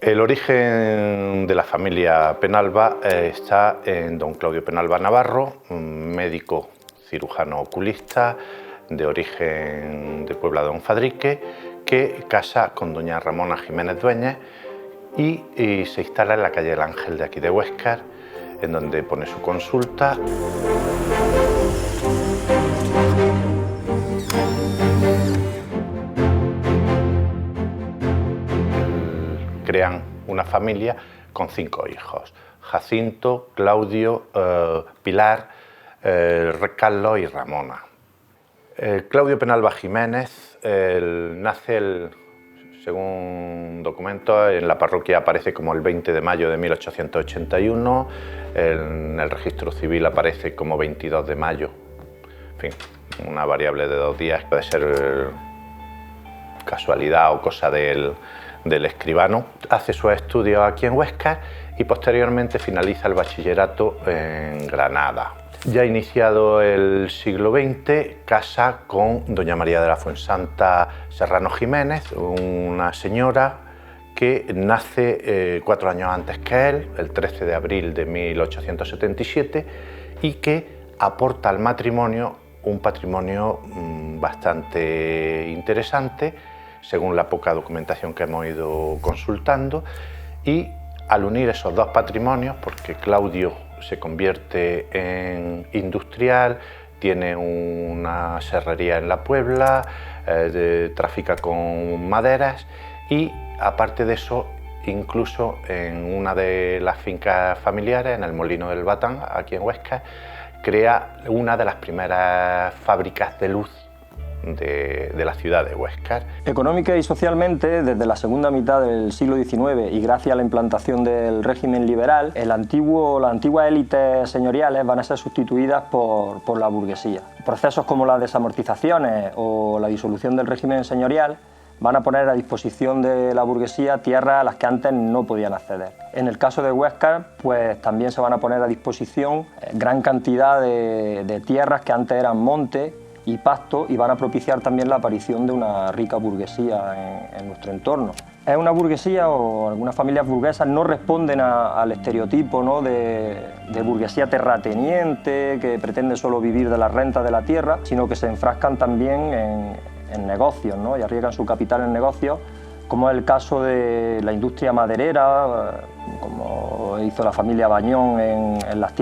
El origen de la familia Penalba está en don Claudio Penalba Navarro, un médico cirujano oculista de origen de Puebla de Don Fadrique, que casa con doña Ramona Jiménez Dueñez y se instala en la calle El Ángel de aquí de Huéscar, en donde pone su consulta. Crean una familia con 5 hijos: Jacinto, Claudio, Pilar, Carlos y Ramona. Claudio Penalba Jiménez nace, según documentos, en la parroquia aparece como el 20 de mayo de 1881, en el registro civil aparece como 22 de mayo, en fin, una variable de 2 días, puede ser casualidad o cosa del escribano. Hace sus estudios aquí en Huéscar y posteriormente finaliza el bachillerato en Granada. Ya iniciado el siglo XX, casa con doña María de la Fuensanta Serrano Jiménez, una señora que nace 4 años antes que él, el 13 de abril de 1877, y que aporta al matrimonio un patrimonio bastante interesante, según la poca documentación que hemos ido consultando. Y al unir esos 2 patrimonios, porque Claudio se convierte en industrial, tiene una serrería en la Puebla, trafica con maderas y, aparte de eso, incluso en una de las fincas familiares, en el Molino del Batán, aquí en Huesca, crea una de las primeras fábricas de luz de la ciudad de Huéscar. Económica y socialmente, desde la segunda mitad del siglo XIX y gracias a la implantación del régimen liberal, las antiguas élites señoriales van a ser sustituidas por la burguesía. Procesos como las desamortizaciones o la disolución del régimen señorial van a poner a disposición de la burguesía tierras a las que antes no podían acceder. En el caso de Huéscar, pues también se van a poner a disposición gran cantidad de tierras que antes eran monte y pasto, y van a propiciar también la aparición de una rica burguesía en nuestro entorno. Es una burguesía, o algunas familias burguesas no responden al estereotipo, ¿no?, de burguesía terrateniente que pretende solo vivir de las rentas de la tierra, sino que se enfrascan también en negocios, ¿no?, y arriesgan su capital en negocios, como es el caso de la industria maderera, como hizo la familia Bañón en las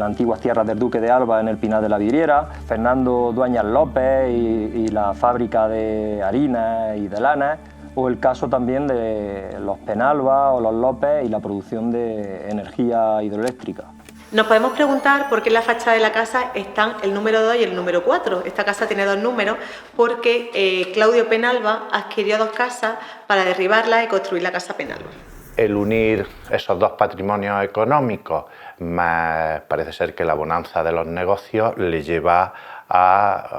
antiguas tierras del Duque de Alba en el Pinar de la Vidriera, Fernando Dueñas López y la fábrica de harina y de lana, o el caso también de los Penalba o los López y la producción de energía hidroeléctrica. Nos podemos preguntar por qué en la fachada de la casa están el número 2 y el número 4. Esta casa tiene 2 números porque Claudio Penalba adquirió 2 casas para derribarlas y construir la casa Penalba. El unir esos 2 patrimonios económicos, más parece ser que la bonanza de los negocios, le lleva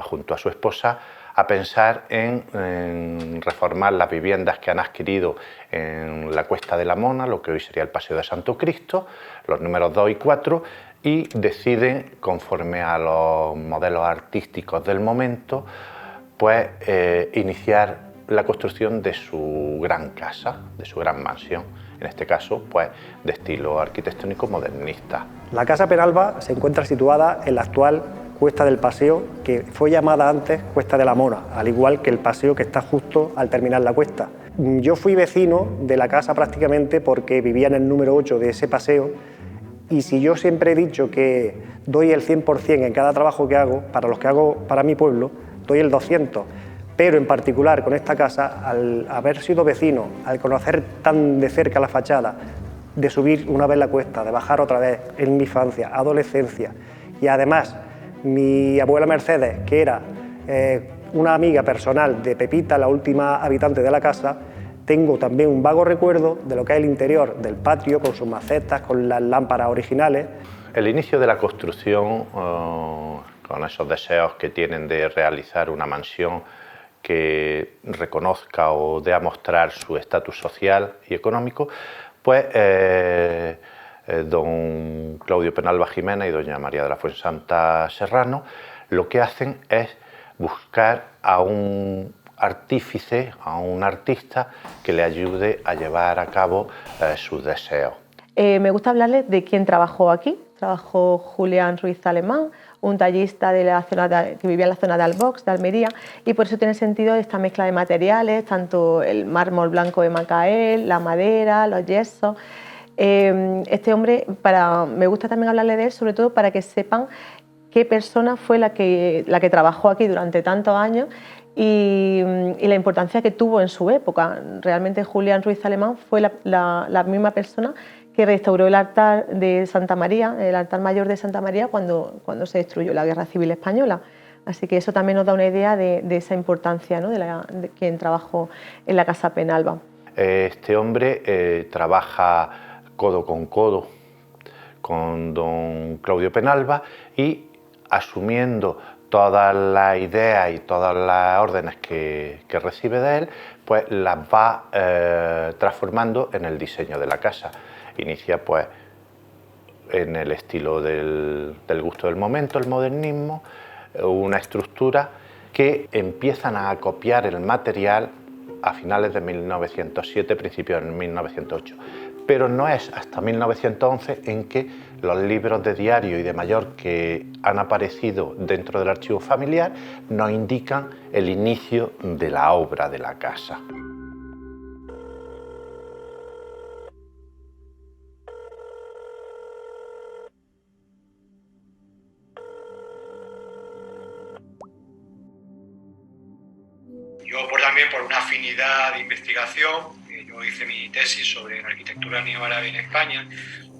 junto a su esposa, a pensar en reformar las viviendas que han adquirido en la Cuesta de la Mona, lo que hoy sería el Paseo de Santo Cristo, los números 2 y 4, y deciden, conforme a los modelos artísticos del momento, pues iniciar la construcción de su gran casa, de su gran mansión, en este caso pues de estilo arquitectónico modernista. La casa Penalba se encuentra situada en la actual Cuesta del Paseo, que fue llamada antes Cuesta de la Mona, al igual que el paseo que está justo al terminar la cuesta. Yo fui vecino de la casa prácticamente porque vivía en el número 8 de ese paseo, y si yo siempre he dicho que doy el 100% en cada trabajo que hago, para los que hago para mi pueblo, doy el 200%, pero en particular con esta casa, al haber sido vecino, al conocer tan de cerca la fachada, de subir una vez la cuesta, de bajar otra vez en mi infancia, adolescencia, y además mi abuela Mercedes, que era una amiga personal de Pepita, la última habitante de la casa, tengo también un vago recuerdo de lo que es el interior del patio, con sus macetas, con las lámparas originales. El inicio de la construcción, con esos deseos que tienen de realizar una mansión que reconozca o dé a mostrar su estatus social y económico, pues don Claudio Penalba Jiménez y doña María de la Fuensanta Serrano lo que hacen es buscar a un artífice, a un artista que le ayude a llevar a cabo sus deseos. Me gusta hablarles de quién trabajó aquí. Trabajó Julián Ruiz Alemán, un tallista de la zona que vivía en la zona de Albox, de Almería, y por eso tiene sentido esta mezcla de materiales, tanto el mármol blanco de Macael, la madera, los yesos. Este hombre, me gusta también hablarle de él, sobre todo para que sepan qué persona fue la que trabajó aquí durante tantos años y la importancia que tuvo en su época. Realmente Julián Ruiz Alemán fue la misma persona que restauró el altar de Santa María, el altar mayor de Santa María, cuando se destruyó la Guerra Civil Española. Así que eso también nos da una idea de esa importancia, ¿no?, de quien trabajó en la Casa Penalba. Este hombre trabaja codo con don Claudio Penalba y asumiendo todas las ideas y todas las órdenes que recibe de él, pues las va transformando en el diseño de la casa. Inicia pues en el estilo del gusto del momento, el modernismo, una estructura que empiezan a copiar el material a finales de 1907, principios de 1908. Pero no es hasta 1911 en que los libros de diario y de mayor que han aparecido dentro del archivo familiar nos indican el inicio de la obra de la casa. Yo también por una afinidad de investigación, yo hice mi tesis sobre la arquitectura neoárabe en España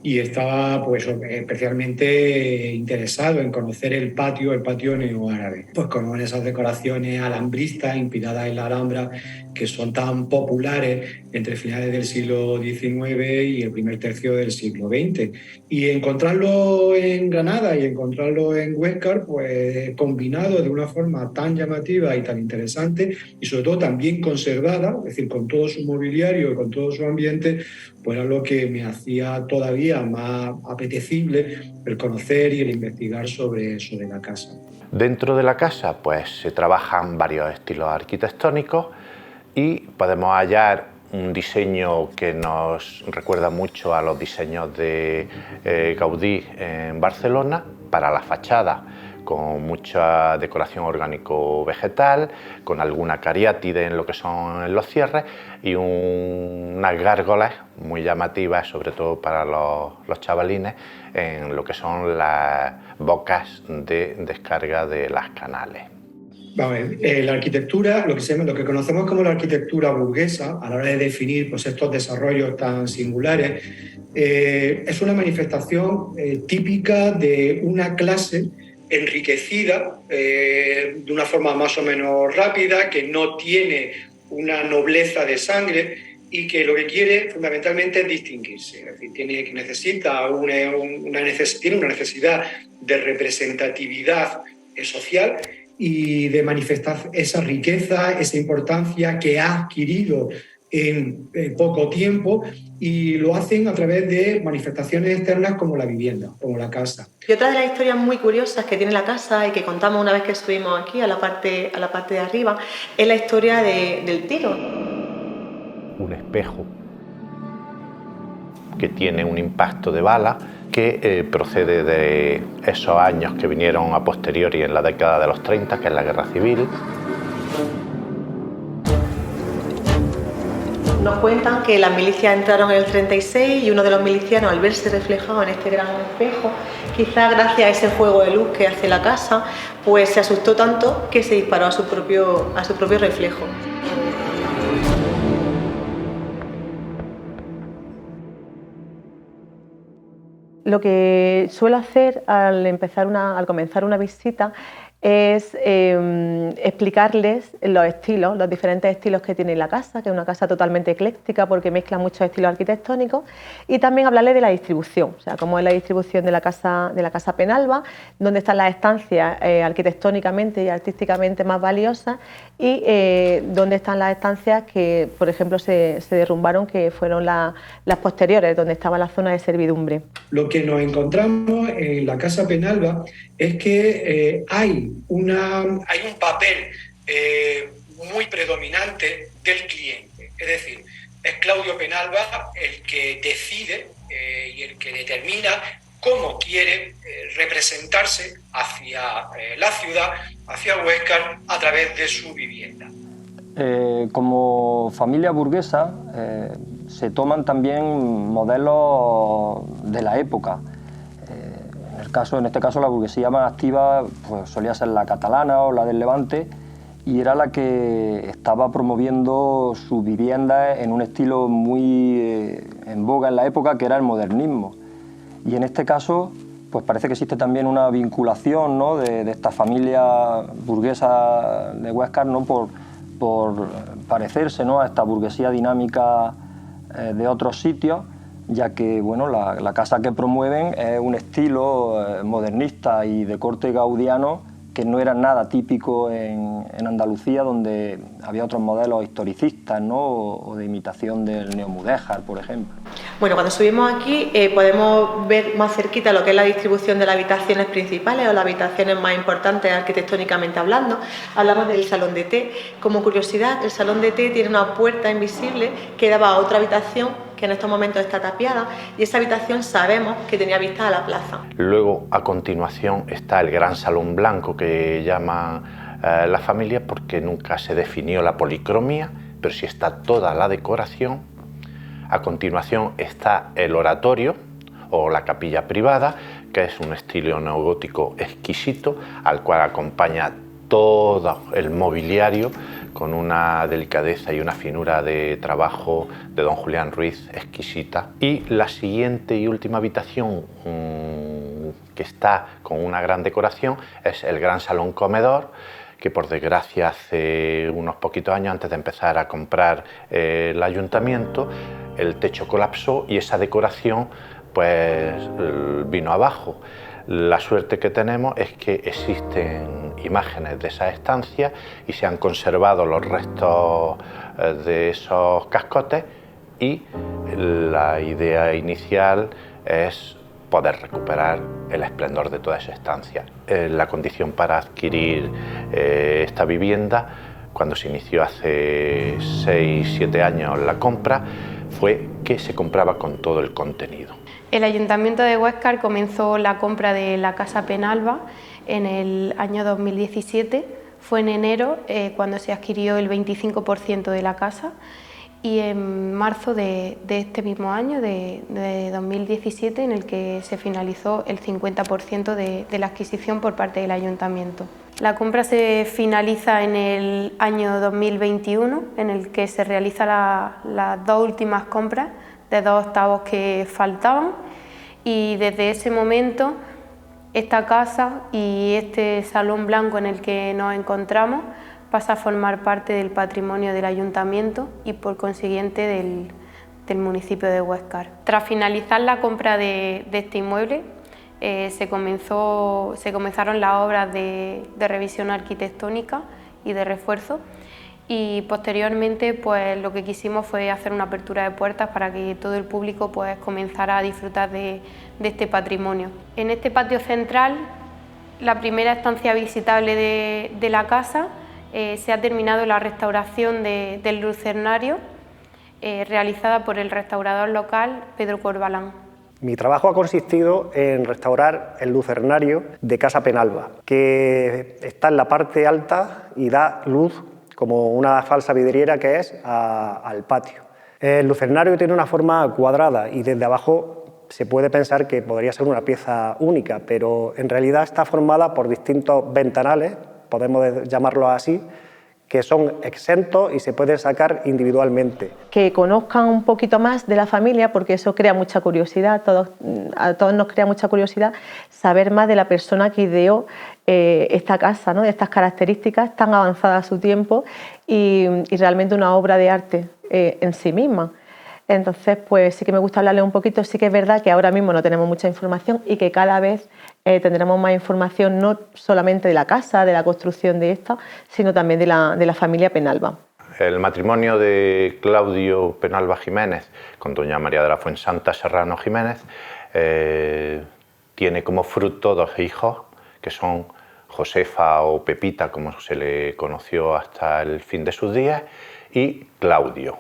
y estaba pues especialmente interesado en conocer el patio neoárabe, pues con esas decoraciones alambristas inspiradas en la Alhambra que son tan populares entre finales del siglo XIX y el primer tercio del siglo XX. Y encontrarlo en Granada y encontrarlo en Huéscar, pues combinado de una forma tan llamativa y tan interesante y sobre todo tan bien conservada, es decir, con todo su mobiliario y con todo su ambiente, pues era lo que me hacía todavía más apetecible el conocer y el investigar sobre la casa. Dentro de la casa pues se trabajan varios estilos arquitectónicos y podemos hallar un diseño que nos recuerda mucho a los diseños de Gaudí en Barcelona para la fachada, con mucha decoración orgánico-vegetal, con alguna cariátide en lo que son los cierres y unas gárgolas muy llamativas, sobre todo para los chavalines, en lo que son las bocas de descarga de las canales. Vamos a ver, la arquitectura, lo que conocemos como la arquitectura burguesa, a la hora de definir pues, estos desarrollos tan singulares, es una manifestación típica de una clase enriquecida de una forma más o menos rápida, que no tiene una nobleza de sangre y que lo que quiere fundamentalmente es distinguirse. Es decir, tiene una necesidad de representatividad social y de manifestar esa riqueza, esa importancia que ha adquirido en poco tiempo, y lo hacen a través de manifestaciones externas como la vivienda, como la casa. Y otra de las historias muy curiosas que tiene la casa y que contamos una vez que estuvimos aquí a la parte de arriba es la historia del tiro. Un espejo que tiene un impacto de bala que procede de esos años que vinieron a posteriori en la década de los 30, que es la Guerra Civil. Nos cuentan que las milicias entraron en el 36 y uno de los milicianos, al verse reflejado en este gran espejo, quizás gracias a ese juego de luz que hace la casa, pues se asustó tanto que se disparó a su propio reflejo. Lo que suelo hacer al comenzar una visita es explicarles los diferentes estilos que tiene la casa, que es una casa totalmente ecléctica porque mezcla muchos estilos arquitectónicos, y también hablarles de la distribución, o sea, cómo es la distribución de la casa Penalba, dónde están las estancias arquitectónicamente y artísticamente más valiosas y dónde están las estancias que, por ejemplo, se derrumbaron, que fueron las posteriores, donde estaba la zona de servidumbre. Lo que nos encontramos en la Casa Penalba es que hay un papel muy predominante del cliente. Es decir, es Claudio Penalba el que decide y el que determina cómo quiere representarse hacia la ciudad, hacia Huéscar, a través de su vivienda. Como familia burguesa se toman también modelos de la época. En este caso la burguesía más activa pues, solía ser la catalana o la del Levante, y era la que estaba promoviendo sus viviendas en un estilo muy en boga en la época, que era el modernismo. Y en este caso pues parece que existe también una vinculación, ¿no?, de esta familia burguesa de Huéscar, ¿no?, por parecerse, ¿no?, a esta burguesía dinámica de otros sitios, ya que bueno, la casa que promueven es un estilo modernista y de corte gaudiano que no era nada típico en Andalucía, donde había otros modelos historicistas, ¿no?, o de imitación del neomudéjar, por ejemplo. Bueno, cuando subimos aquí podemos ver más cerquita lo que es la distribución de las habitaciones principales o las habitaciones más importantes arquitectónicamente hablando. Hablamos del salón de té. Como curiosidad, el salón de té tiene una puerta invisible que daba a otra habitación que en estos momentos está tapiada, y esa habitación sabemos que tenía vista a la plaza. Luego, a continuación, está el gran salón blanco que llama la familia, porque nunca se definió la policromía, pero sí está toda la decoración. A continuación está el oratorio o la capilla privada, que es un estilo neogótico exquisito, al cual acompaña todo el mobiliario con una delicadeza y una finura de trabajo de don Julián Ruiz exquisita. Y la siguiente y última habitación que está con una gran decoración es el gran salón comedor, que por desgracia hace unos poquitos años, antes de empezar a comprar el ayuntamiento, el techo colapsó y esa decoración pues vino abajo. La suerte que tenemos es que existen imágenes de esa estancia y se han conservado los restos de esos cascotes, y la idea inicial es poder recuperar el esplendor de toda esa estancia. La condición para adquirir esta vivienda, cuando se inició hace 6-7 años la compra, fue que se compraba con todo el contenido. El Ayuntamiento de Huéscar comenzó la compra de la Casa Penalba en el año 2017. Fue en enero cuando se adquirió el 25% de la casa, y en marzo de este mismo año, de 2017, en el que se finalizó el 50% de la adquisición por parte del Ayuntamiento. La compra se finaliza en el año 2021, en el que se realizan las dos últimas compras de 2 octavos que faltaban, y desde ese momento esta casa y este salón blanco en el que nos encontramos pasa a formar parte del patrimonio del ayuntamiento y por consiguiente del municipio de Huéscar. Tras finalizar la compra de este inmueble, se comenzaron las obras de revisión arquitectónica y de refuerzo, y posteriormente pues lo que quisimos fue hacer una apertura de puertas para que todo el público pues comenzara a disfrutar de este patrimonio. En este patio central, la primera estancia visitable de la casa, se ha terminado la restauración del lucernario realizada por el restaurador local Pedro Corbalán. Mi trabajo ha consistido en restaurar el lucernario de Casa Penalba, que está en la parte alta y da luz como una falsa vidriera que es al patio. El lucernario tiene una forma cuadrada y desde abajo se puede pensar que podría ser una pieza única, pero en realidad está formada por distintos ventanales, podemos llamarlo así, que son exentos y se pueden sacar individualmente. Que conozcan un poquito más de la familia, porque eso crea mucha curiosidad, a todos nos crea mucha curiosidad saber más de la persona que ideó esta casa, ¿no?, de estas características tan avanzadas a su tiempo y realmente una obra de arte en sí misma. Entonces, pues sí que me gusta hablarles un poquito. Sí que es verdad que ahora mismo no tenemos mucha información y que cada vez tendremos más información, no solamente de la casa, de la construcción de esta, sino también de la familia Penalba. El matrimonio de Claudio Penalba Jiménez con doña María de la Fuensanta Serrano Jiménez tiene como fruto 2 hijos, que son Josefa o Pepita, como se le conoció hasta el fin de sus días, y Claudio.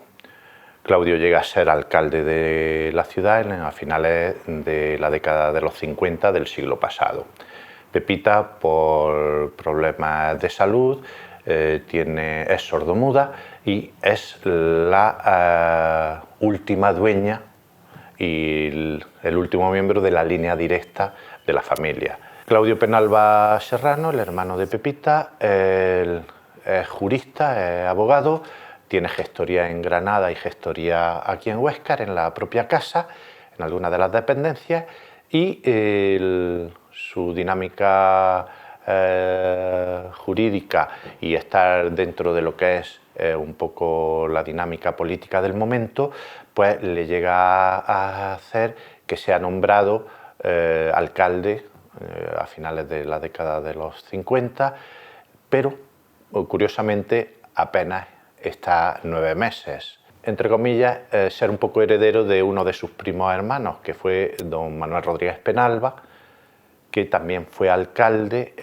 Claudio llega a ser alcalde de la ciudad a finales de la década de los 50 del siglo pasado. Pepita, por problemas de salud, es sordomuda y es la última dueña y el último miembro de la línea directa de la familia. Claudio Penalba Serrano, el hermano de Pepita, es jurista, es abogado, tiene gestoría en Granada y gestoría aquí en Huéscar, en la propia casa, en algunas de las dependencias, y su dinámica jurídica y estar dentro de lo que es un poco la dinámica política del momento, pues le llega a hacer que sea nombrado alcalde a finales de la década de los 50, pero curiosamente apenas está 9 meses. Entre comillas, ser un poco heredero de uno de sus primos hermanos, que fue don Manuel Rodríguez Penalba, que también fue alcalde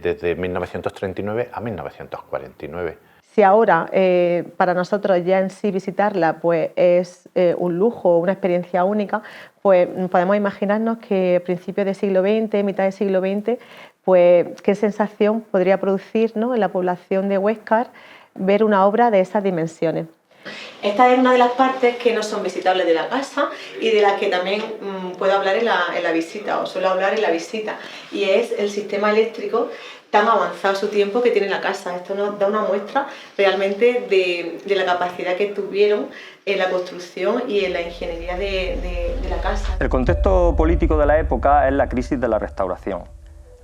desde 1939 a 1949. Si ahora para nosotros ya en sí visitarla pues es un lujo, una experiencia única, pues podemos imaginarnos que a principios del siglo XX, mitad del siglo XX, pues qué sensación podría producir, ¿no?, en la población de Huéscar ver una obra de esas dimensiones. Esta es una de las partes que no son visitables de la casa y de las que también puedo hablar en la visita, o suelo hablar en la visita, y es el sistema eléctrico tan avanzado su tiempo que tiene la casa. Esto nos da una muestra realmente de la capacidad que tuvieron en la construcción y en la ingeniería de la casa. El contexto político de la época es la crisis de la Restauración.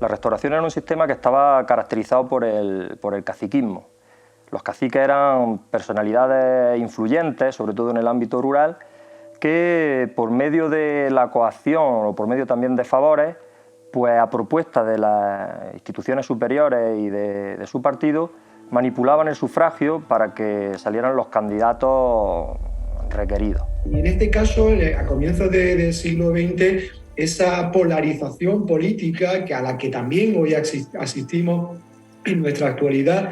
La Restauración era un sistema que estaba caracterizado por el caciquismo. Los caciques eran personalidades influyentes, sobre todo en el ámbito rural, que por medio de la coacción o por medio también de favores, pues a propuesta de las instituciones superiores y de su partido, manipulaban el sufragio para que salieran los candidatos requeridos. Y en este caso, a comienzos del siglo XX, esa polarización política a la que también hoy asistimos en nuestra actualidad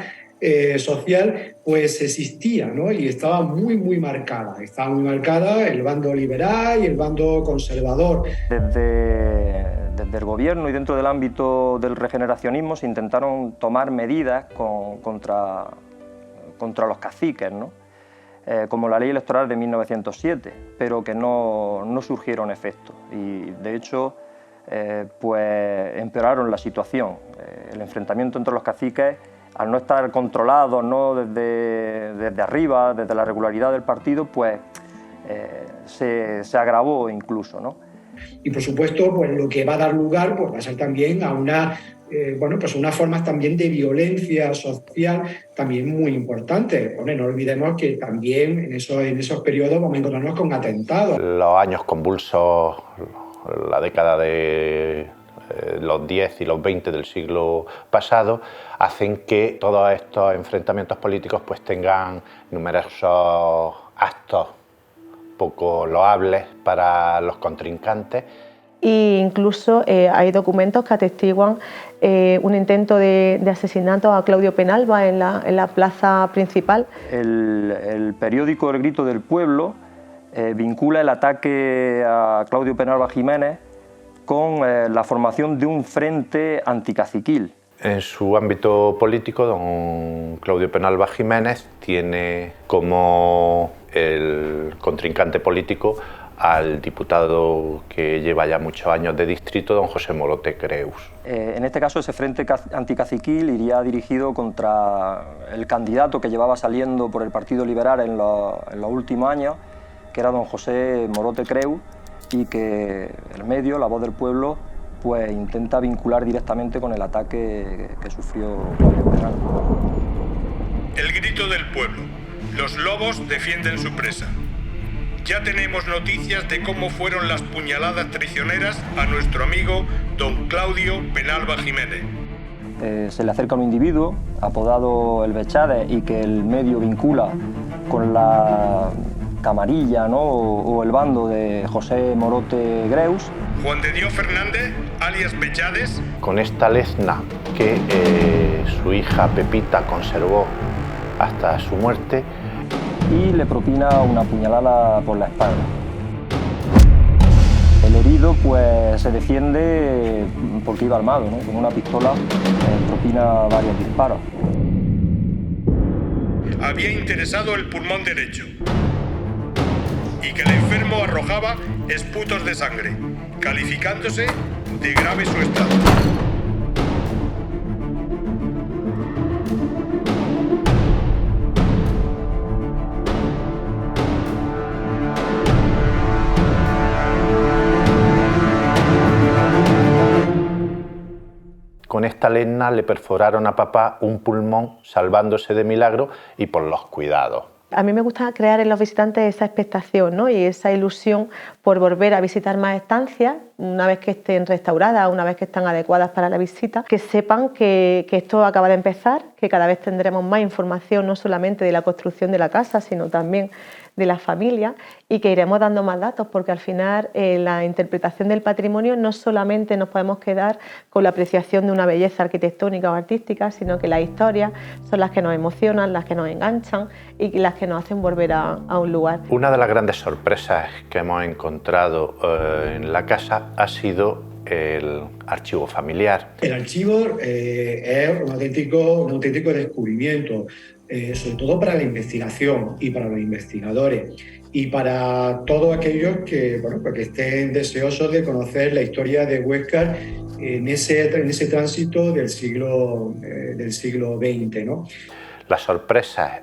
social, pues existía, ¿no? Y estaba muy marcada. Estaba muy marcada el bando liberal y el bando conservador. Desde el gobierno y dentro del ámbito del regeneracionismo se intentaron tomar medidas contra los caciques, ¿no? Como la ley electoral de 1907, pero que no surgieron efectos y de hecho pues empeoraron la situación. El enfrentamiento entre los caciques, al no estar controlados, ¿no?, desde arriba, desde la regularidad del partido, pues se agravó incluso, ¿no? Y por supuesto, pues lo que va a dar lugar pues, va a ser también a unas formas también de violencia social también muy importantes. Bueno, no olvidemos que también en esos periodos vamos a encontrarnos con atentados. Los años convulsos, la década de los 10 y los 20 del siglo pasado, hacen que todos estos enfrentamientos políticos pues tengan numerosos actos poco loables para los contrincantes. E incluso hay documentos que atestiguan un intento de asesinato a Claudio Penalba en la plaza principal. El periódico El Grito del Pueblo vincula el ataque a Claudio Penalba Jiménez con la formación de un frente anticaciquil. En su ámbito político, don Claudio Penalba Jiménez tiene como el contrincante político al diputado que lleva ya muchos años de distrito, don José Morote Creus. En este caso, ese frente anticaciquil iría dirigido contra el candidato que llevaba saliendo por el Partido Liberal en los últimos años, que era don José Morote Creus, y que el medio, La Voz del Pueblo, pues intenta vincular directamente con el ataque que sufrió Claudio Penalba. El Grito del Pueblo. Los lobos defienden su presa. Ya tenemos noticias de cómo fueron las puñaladas traicioneras a nuestro amigo don Claudio Penalba Jiménez. Se le acerca a un individuo apodado El Bechade y que el medio vincula con la Camarilla, ¿no? o el bando de José Morote Greus. Juan de Dios Fernández, alias Pechades. Con esta lezna que su hija Pepita conservó hasta su muerte. Y le propina una puñalada por la espalda. El herido pues se defiende porque iba armado, ¿no? Con una pistola propina varios disparos. Había interesado el pulmón derecho y que el enfermo arrojaba esputos de sangre, calificándose de grave su estado. Con esta lezna le perforaron a papá un pulmón, salvándose de milagro y por los cuidados. A mí me gusta crear en los visitantes esa expectación, ¿no? Y esa ilusión por volver a visitar más estancias, una vez que estén restauradas, una vez que están adecuadas para la visita, que sepan que esto acaba de empezar, que cada vez tendremos más información no solamente de la construcción de la casa, sino también de la familia, y que iremos dando más datos, porque al final la interpretación del patrimonio no solamente nos podemos quedar con la apreciación de una belleza arquitectónica o artística, sino que las historias son las que nos emocionan, las que nos enganchan y las que nos hacen volver a un lugar. Una de las grandes sorpresas que hemos encontrado en la casa ha sido el archivo familiar. El archivo es un auténtico descubrimiento, sobre todo para la investigación y para los investigadores y para todos aquellos que, que estén deseosos de conocer la historia de Huéscar en ese tránsito del siglo XX, ¿no? Las sorpresas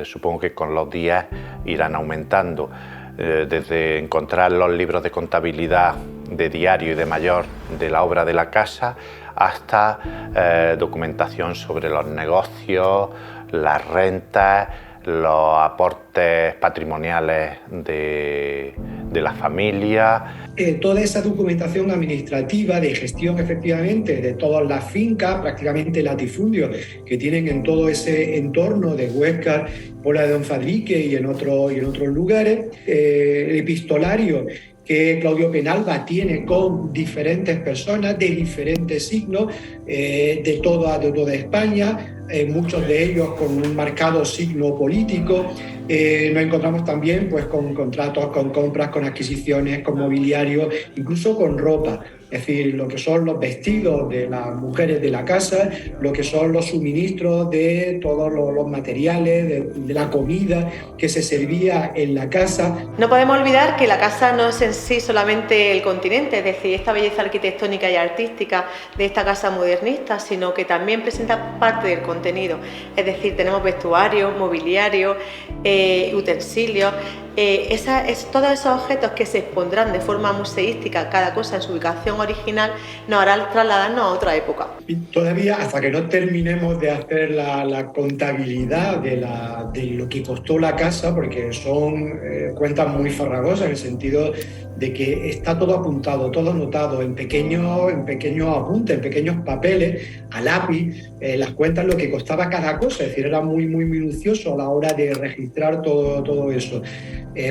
supongo que con los días irán aumentando, desde encontrar los libros de contabilidad de diario y de mayor de la obra de la casa hasta documentación sobre los negocios, las rentas, los aportes patrimoniales de la familia. Toda esa documentación administrativa de gestión, efectivamente, de todas las fincas, prácticamente latifundios que tienen en todo ese entorno de Huéscar, Pola de Don Fadrique y en otros lugares, el epistolario que Claudio Penalba tiene con diferentes personas de diferentes signos de toda España, muchos de ellos con un marcado signo político. Nos encontramos también pues, con contratos, con compras, con adquisiciones, con mobiliario, incluso con ropa. Es decir, lo que son los vestidos de las mujeres de la casa, lo que son los suministros de todos los materiales, de la comida que se servía en la casa. No podemos olvidar que la casa no es en sí solamente el continente, es decir, esta belleza arquitectónica y artística de esta casa modernista, sino que también presenta parte del contenido. Es decir, tenemos vestuario, mobiliario, utensilios. Todos esos objetos que se expondrán de forma museística, cada cosa en su ubicación original, nos harán trasladarnos a otra época. Y todavía, hasta que no terminemos de hacer la contabilidad de lo que costó la casa, porque son cuentas muy farragosas en el sentido de que está todo apuntado, todo anotado en pequeños apuntes, en pequeños papeles, a lápiz, las cuentas, lo que costaba cada cosa, es decir, era muy minucioso a la hora de registrar todo eso.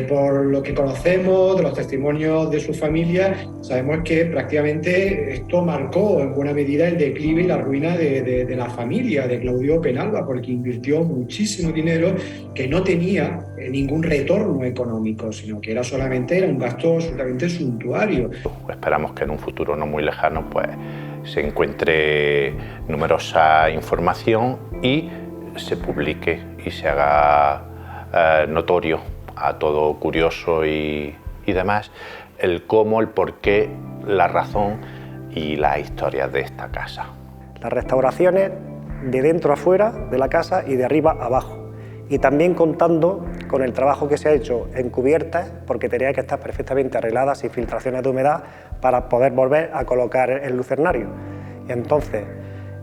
Por lo que conocemos de los testimonios de su familia, sabemos que prácticamente esto marcó en buena medida el declive y la ruina de la familia de Claudio Penalba, porque invirtió muchísimo dinero que no tenía ningún retorno económico, sino que era un gasto absolutamente suntuario. Esperamos que en un futuro no muy lejano pues, se encuentre numerosa información y se publique y se haga notorio a todo curioso y demás, el cómo, el porqué, la razón y las historias de esta casa. Las restauraciones de dentro a fuera de la casa y de arriba a abajo. Y también contando con el trabajo que se ha hecho en cubiertas, porque tenía que estar perfectamente arregladas, sin filtraciones de humedad, para poder volver a colocar el lucernario. Entonces,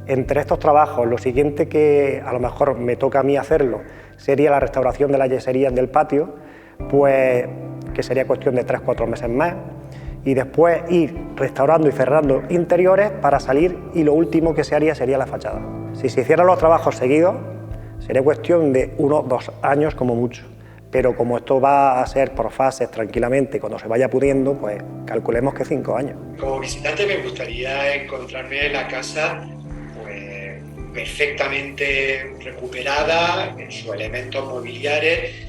entre estos trabajos, lo siguiente que a lo mejor me toca a mí hacerlo sería la restauración de las yeserías del patio, pues que sería cuestión de 3-4 meses más, y después ir restaurando y cerrando interiores para salir, y lo último que se haría sería la fachada. Si se hicieran los trabajos seguidos, sería cuestión de 1 o 2 años como mucho, Pero como esto va a ser por fases tranquilamente, cuando se vaya pudiendo, pues calculemos que 5 años. Como visitante me gustaría encontrarme la casa pues, perfectamente recuperada en sus elementos mobiliares,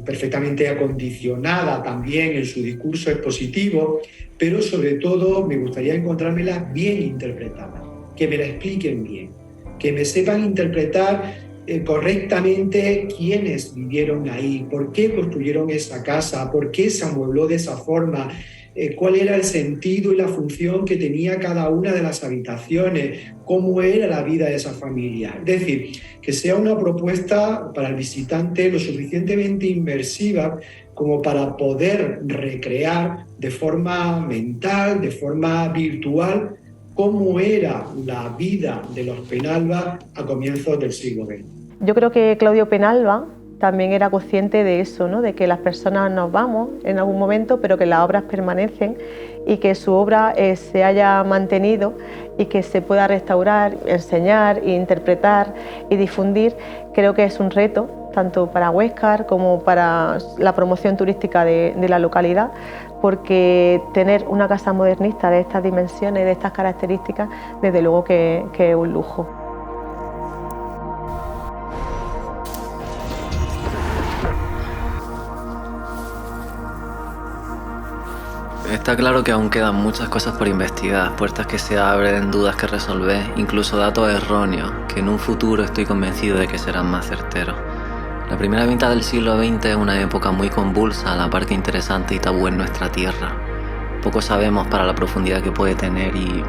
perfectamente acondicionada también en su discurso expositivo, pero sobre todo me gustaría encontrármela bien interpretada, que me la expliquen bien, que me sepan interpretar correctamente quiénes vivieron ahí, por qué construyeron esa casa, por qué se amuebló de esa forma, cuál era el sentido y la función que tenía cada una de las habitaciones, cómo era la vida de esa familia. Es decir, que sea una propuesta para el visitante lo suficientemente inmersiva como para poder recrear de forma mental, de forma virtual, cómo era la vida de los Penalba a comienzos del siglo XX. Yo creo que Claudio Penalba también era consciente de eso, ¿no? De que las personas nos vamos en algún momento, pero que las obras permanecen y que su obra se haya mantenido y que se pueda restaurar, enseñar, interpretar y difundir. Creo que es un reto, tanto para Huéscar como para la promoción turística de la localidad, porque tener una casa modernista de estas dimensiones, de estas características, desde luego que es un lujo. Está claro que aún quedan muchas cosas por investigar, puertas que se abren, dudas que resolver, incluso datos erróneos, que en un futuro estoy convencido de que serán más certeros. La primera mitad del siglo XX es una época muy convulsa, a la par que interesante y tabú en nuestra tierra. Poco sabemos para la profundidad que puede tener y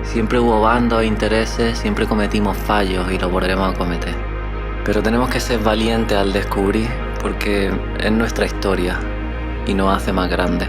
siempre hubo bandos e intereses, siempre cometimos fallos y lo volveremos a cometer. Pero tenemos que ser valientes al descubrir, porque es nuestra historia y nos hace más grandes.